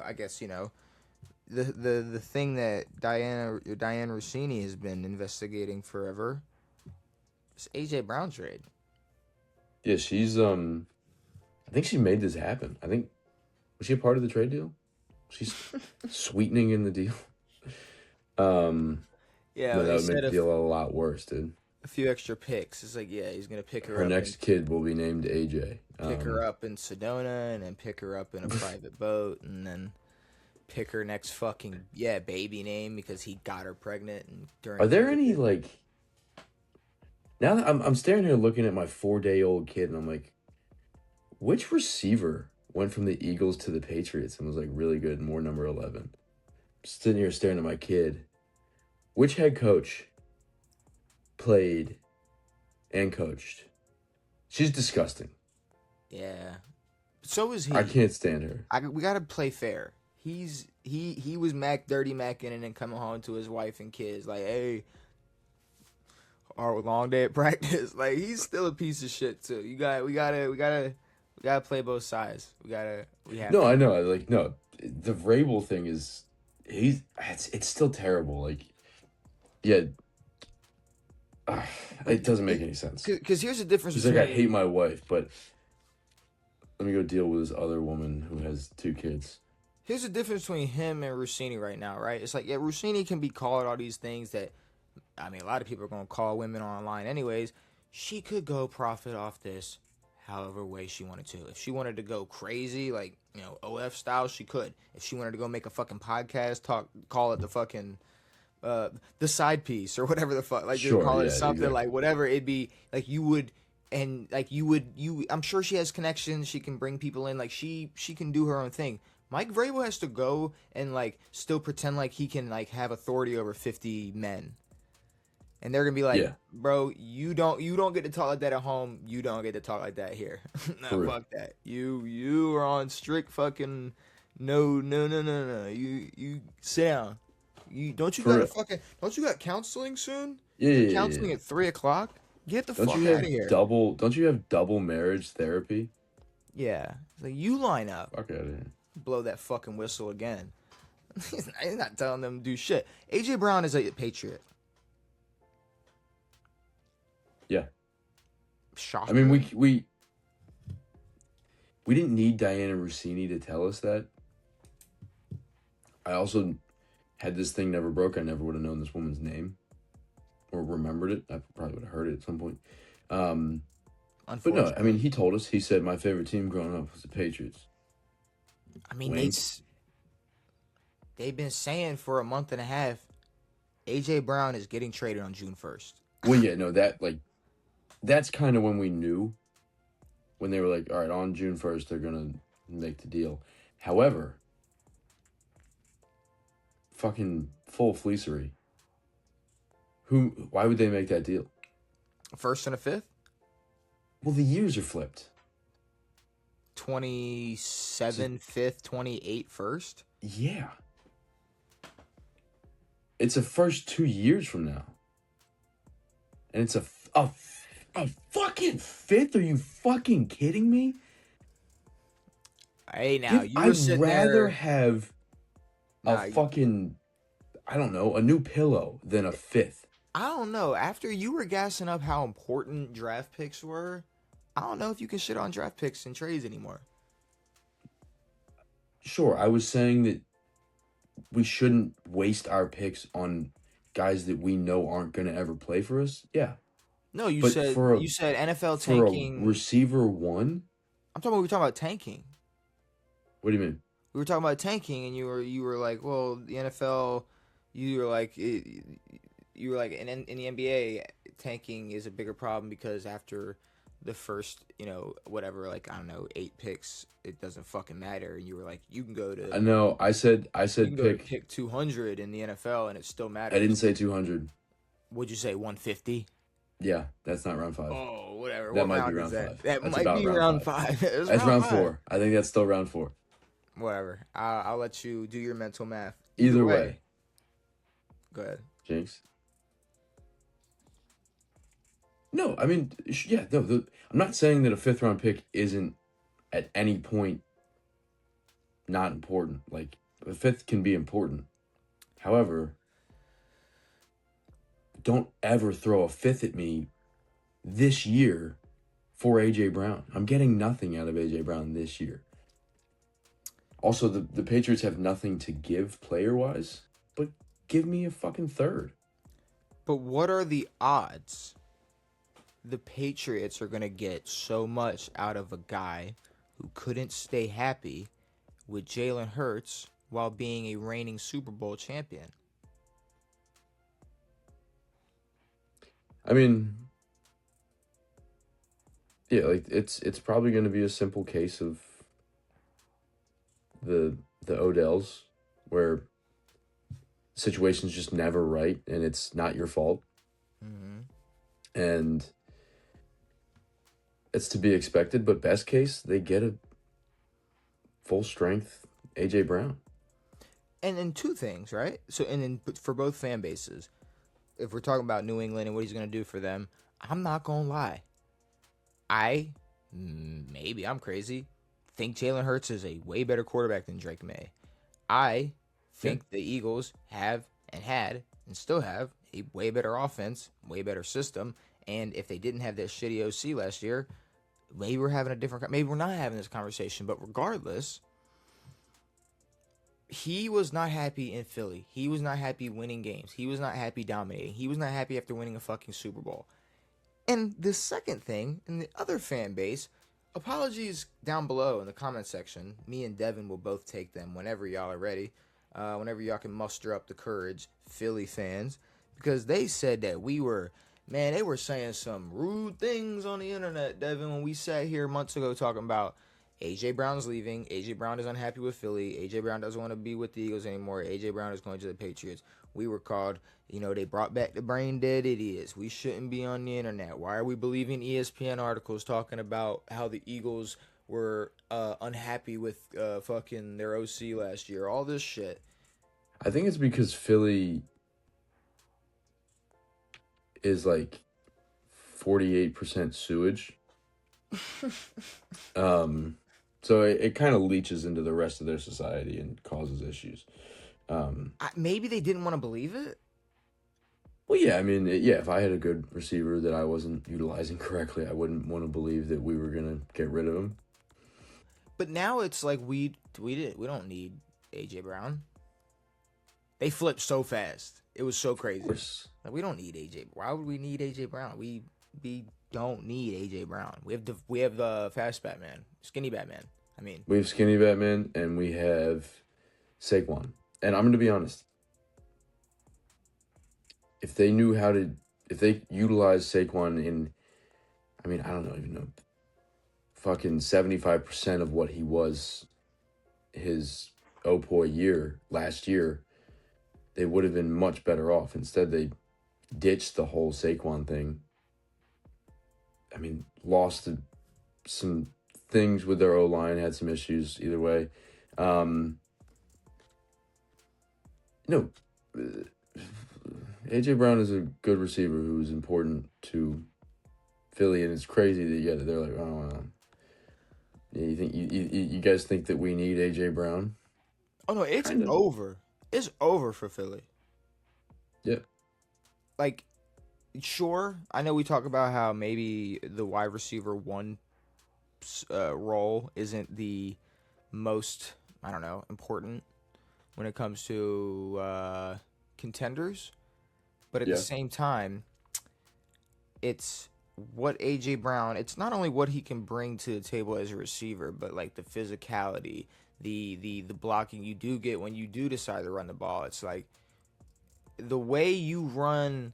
I guess the thing that Diane Rossini has been investigating forever is AJ Brown trade. Yeah, she's I think she made this happen. I think was she a part of the trade deal? She's sweetening in the deal. Yeah, No, that they would make said the deal a lot worse, dude. a few extra picks. It's like, yeah, he's gonna Her next kid will be named AJ. pick her up in Sedona, and then pick her up in a private boat, and then pick her next fucking baby name because he got her pregnant and Are during there any COVID. like now that I'm staring here looking at my 4-day-old kid and I'm like, which receiver went from the Eagles to the Patriots and was like really good and wore number 11? Sitting here staring at my kid. Which head coach played and coached? She's disgusting. Yeah, so is he. I can't stand her. We gotta play fair. He was Dirty Macking and then coming home to his wife and kids like, hey, our long day at practice. Like he's still a piece of shit too. We gotta play both sides. We have No, to. I know. Like no, the Vrabel thing is it's still terrible. Like yeah, it doesn't make any sense. Because here's the difference She's between. like, I hate my wife, but let me go deal with this other woman who has 2 kids. Here's the difference between him and Rossini right now, right? It's like, yeah, Rossini can be called all these things that, I mean, a lot of people are going to call women online anyways. She could go profit off this however way she wanted to. If she wanted to go crazy, like, OF style, she could. If she wanted to go make a fucking podcast, call it the fucking, the side piece or whatever the fuck. Like, just Sure, call it yeah, something, exactly. like, whatever it'd be, like, I'm sure she has connections. She can bring people in. Like, she can do her own thing. Mike Vrabel has to go and like still pretend like he can like have authority over 50 men. And they're gonna be like, Yeah, bro, you don't get to talk like that at home. You don't get to talk like that here. for No, real. fuck that. You are on strict fucking no. You sit down. For real. Don't you got counseling soon? Yeah, You got yeah, yeah, counseling yeah. at 3 o'clock? Get the Don't fuck you out of have here. double marriage therapy? Yeah. Like you line up. Fuck out of here. Blow that fucking whistle again. He's not telling them to do shit. AJ Brown is a Patriot. Yeah. Shocker. I mean, we didn't need Diana Rossini to tell us that. I also had this thing never broke. I never would have known this woman's name or remembered it. I probably would have heard it at some point. But no, I mean, he told us. He said my favorite team growing up was the Patriots. I mean, Wink. they've been saying for a month and a half, AJ Brown is getting traded on June 1st. Well, yeah, no, that's kind of when we knew. When they were like, all right, on June 1st, they're gonna make the deal. However, fucking full fleecery. Why would they make that deal? First and a fifth? Well, the years are flipped. 27 fifth, 28 first? Yeah. It's a first 2 years from now. And it's a fucking fifth? Are you fucking kidding me? Hey, now, you were I'd sitting rather there. have a fucking, I don't know, a new pillow than a fifth. I don't know. After you were gassing up how important draft picks were, I don't know if you can shit on draft picks and trades anymore. Sure, I was saying that we shouldn't waste our picks on guys that we know aren't going to ever play for us. Yeah. No, you But said for a- you said NFL For a tanking. receiver one? We were talking about tanking. What do you mean? We were talking about tanking, and you were like, well, the NFL, you were like, in the NBA, tanking is a bigger problem because after the first, whatever, like I don't know, 8 picks, it doesn't fucking matter. And you were like, you can go to I know. I said pick 200 in the NFL, and it still matters. I didn't say 200. What'd you say? 150? Yeah, that's not round 5. Oh, whatever. That What might be round round is that? 5. That That's might about be round round 5. 5. It's That's round 5. 4. I think that's still round 4. Whatever. I'll let you do your mental math. Either way. Go ahead. Jinx. No, I mean, yeah, no. I'm not saying that a 5th round pick isn't at any point not important. Like, a fifth can be important. However, don't ever throw a fifth at me this year for AJ Brown. I'm getting nothing out of AJ Brown this year. Also, the Patriots have nothing to give player wise, but give me a fucking third. But what are the odds the Patriots are going to get so much out of a guy who couldn't stay happy with Jalen Hurts while being a reigning Super Bowl champion? I mean, yeah, like it's probably going to be a simple case of the Odells where the situation's just never right and it's not your fault. Mm-hmm. And it's to be expected, but best case, they get a full strength AJ Brown. And then two things, right? So, and then for both fan bases, if we're talking about New England and what he's going to do for them, I'm not going to lie. Maybe I'm crazy, think Jalen Hurts is a way better quarterback than Drake May. I Yeah. think the Eagles have and had and still have a way better offense, way better system. And if they didn't have that shitty OC last year, maybe we're having a different. Maybe we're not having this conversation. But regardless, he was not happy in Philly. He was not happy winning games. He was not happy dominating. He was not happy after winning a fucking Super Bowl. And the second thing, in the other fan base, apologies down below in the comment section. Me and Devin will both take them whenever y'all are ready. Whenever y'all can muster up the courage, Philly fans. Because they said that we were, man, they were saying some rude things on the internet, Devin, when we sat here months ago talking about AJ Brown's leaving. AJ Brown is unhappy with Philly. AJ Brown doesn't want to be with the Eagles anymore. AJ Brown is going to the Patriots. We were called, they brought back the brain dead idiots. We shouldn't be on the internet. Why are we believing ESPN articles talking about how the Eagles were unhappy with fucking their OC last year? All this shit. I think it's because Philly is like 48% sewage. So it kind of leaches into the rest of their society and causes issues. Maybe they didn't want to believe it. Well, yeah, I mean, yeah, if I had a good receiver that I wasn't utilizing correctly, I wouldn't want to believe that we were going to get rid of him. But now it's like we don't need AJ Brown. They flipped so fast. It was so crazy. Like, we don't need AJ. Why would we need AJ Brown? We don't need AJ Brown. We have fast Batman, skinny Batman. I mean, we have skinny Batman and we have Saquon. And I'm going to be honest. If they utilized Saquon in, I mean, I don't know, fucking 75% of what he was his year last year, they would have been much better off. Instead, they ditched the whole Saquon thing. I mean, lost some things with their O-line, had some issues either way. AJ Brown is a good receiver who is important to Philly, and it's crazy that they're like, oh, you think you guys think that we need AJ Brown? Oh no, it's Kinda. over. It's over for Philly. Yeah. Like, sure, I know we talk about how maybe the wide receiver one role isn't the most, I don't know, important when it comes to contenders, but at the same time, it's what AJ Brown. It's not only what he can bring to the table as a receiver, but like the physicality, the blocking you do get when you do decide to run the ball. It's like the way you run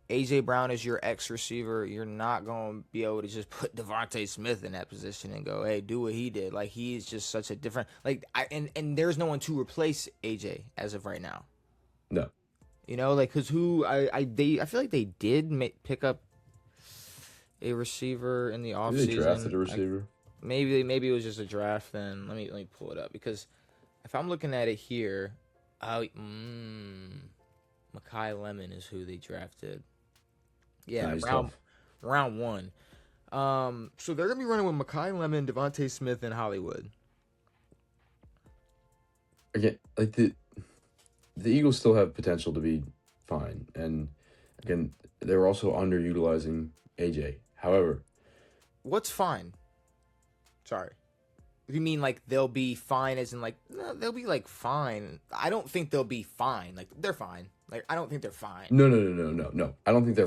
AJ Brown as your X receiver, you're not going to be able to just put Devontae Smith in that position and go, hey, do what he did. Like, he is just such a different, like, and there's no one to replace AJ as of right now. No. Like, because I feel like they did pick up a receiver in the offseason. They drafted a receiver. Maybe it was just a draft. Then let me pull it up, because if I'm looking at it here, Makai Lemon is who they drafted. Yeah, Nice round one. So they're gonna be running with Makai Lemon, Devontae Smith, and Hollywood. again, like the Eagles still have potential to be fine, and again, they're also underutilizing AJ. However, What's fine? Sorry. If you mean like they'll be fine, as in like no, they'll be like fine. I don't think they'll be fine. Like they're fine. Like I don't think they're fine. no. I don't think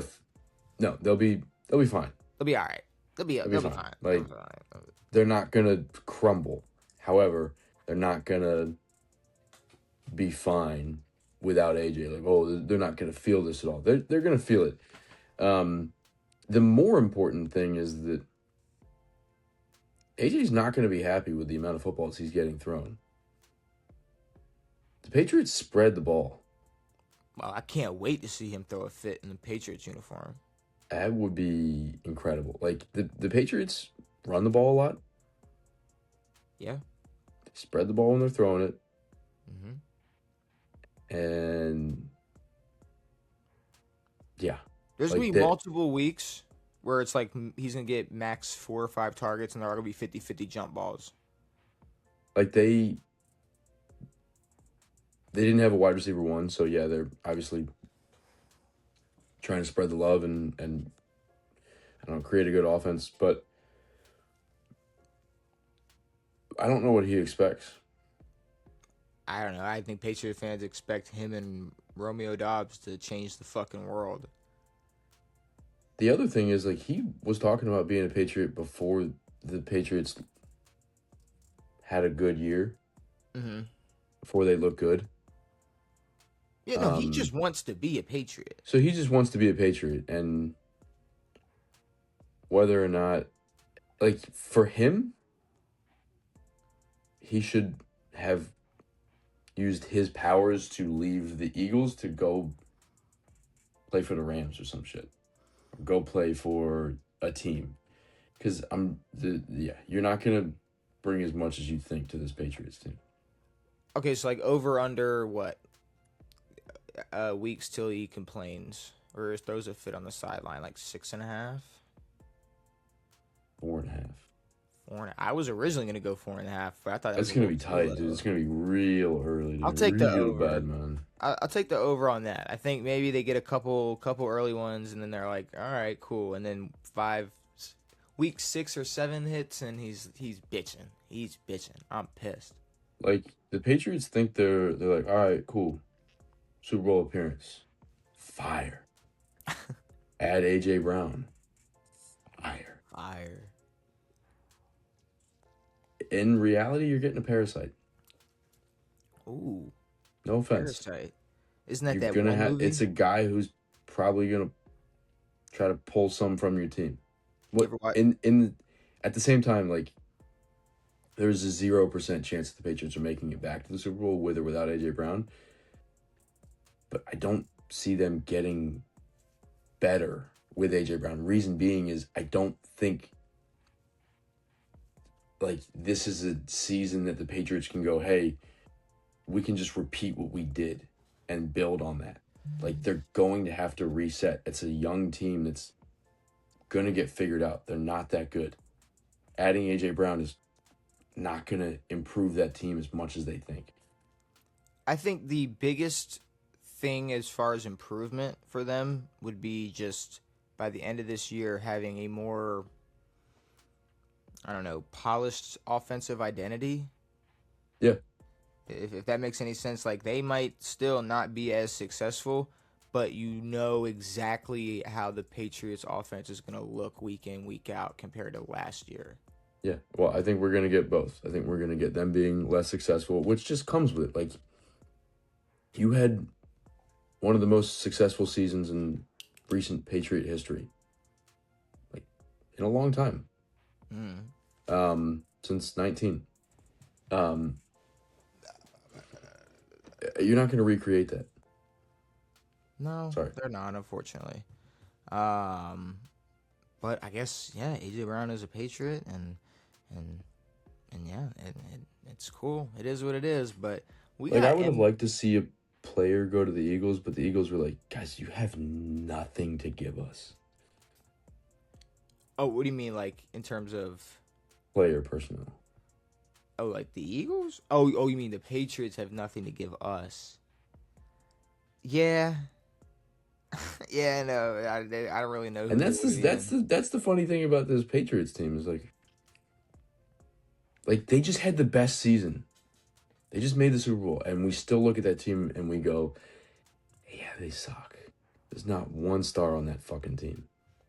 no. They'll be fine. They'll be all right. They'll be They'll be fine. fine. They'll Like be fine. they're not gonna crumble. However, they're not gonna be fine without AJ. Like, oh, they're not gonna feel this at all. They're gonna feel it. The more important thing is that AJ's not gonna be happy with the amount of footballs he's getting thrown. The Patriots spread the ball. Well, I can't wait to see him throw a fit in the Patriots uniform. That would be incredible. Like the Patriots run the ball a lot. Yeah. They spread the ball when they're throwing it. Mm-hmm. And yeah. There's Like gonna be multiple weeks where it's like he's gonna get max 4 or 5 targets, and there are gonna be 50-50 jump balls. Like they didn't have a wide receiver one, so yeah, they're obviously trying to spread the love and I don't know, create a good offense, but I don't know what he expects. I don't know. I think Patriot fans expect him and Romeo Dobbs to change the fucking world. The other thing is, like, he was talking about being a Patriot before the Patriots had a good year. Mm-hmm. Before they look good. Yeah, no, he just wants to be a Patriot. So he just wants to be a Patriot, and whether or not, like, for him, he should have used his powers to leave the Eagles to go play for the Rams or some shit. Go play for a team. Because you're not going to bring as much as you think to this Patriots team. Okay, so like over under what? Weeks till he complains or throws a fit on the sideline, like 6.5, 4.5. 4. I was originally gonna go 4.5, but I thought that's gonna be tight, dude. It's gonna be real early. Dude. I'll take the over. Bad, man. I'll take the over on that. I think maybe they get a couple early ones, and then they're like, all right, cool, and then week 6 or 7 hits, and he's bitching. He's bitching. I'm pissed. Like the Patriots think they're like, all right, cool. Super Bowl appearance. Fire. Add AJ Brown. Fire. In reality, you're getting a parasite. Ooh. No offense. Parasite. Isn't that You're that gonna one movie? It's a guy who's probably gonna try to pull some from your team. At the same time, like there's a 0% chance that the Patriots are making it back to the Super Bowl with or without AJ Brown. But I don't see them getting better with AJ Brown. Reason being is I don't think like this is a season that the Patriots can go, hey, we can just repeat what we did and build on that. Like they're going to have to reset. It's a young team that's going to get figured out. They're not that good. Adding AJ Brown is not going to improve that team as much as they think. I think the biggest thing as far as improvement for them would be just by the end of this year having a more, I don't know, polished offensive identity. Yeah. If that makes any sense, like they might still not be as successful, but you know exactly how the Patriots offense is going to look week in, week out compared to last year. Yeah, well, I think we're going to get both. I think we're going to get them being less successful, which just comes with it. Like, you had one of the most successful seasons in recent Patriot history. Like, in a long time. Since 19. You're not going to recreate that. No, sorry, they're not, unfortunately. But I guess AJ Brown is a Patriot, and yeah, it's cool. It is what it is. But I would have liked to see a player go to the Eagles, but the Eagles were like, guys, you have nothing to give us. Oh, what do you mean, like in terms of player personnel? Oh, like the Eagles? Oh, you mean the Patriots have nothing to give us? Yeah, yeah. No, I don't really know who And they that's would this have that's even. the funny thing about this Patriots team is like they just had the best season. They just made the Super Bowl, and we still look at that team and we go, yeah, they suck. There's not one star on that fucking team.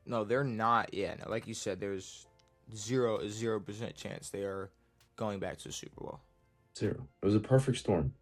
No, they're not. Yeah, no, like you said, there's 0% chance they are going back to the Super Bowl. Zero. It was a perfect storm.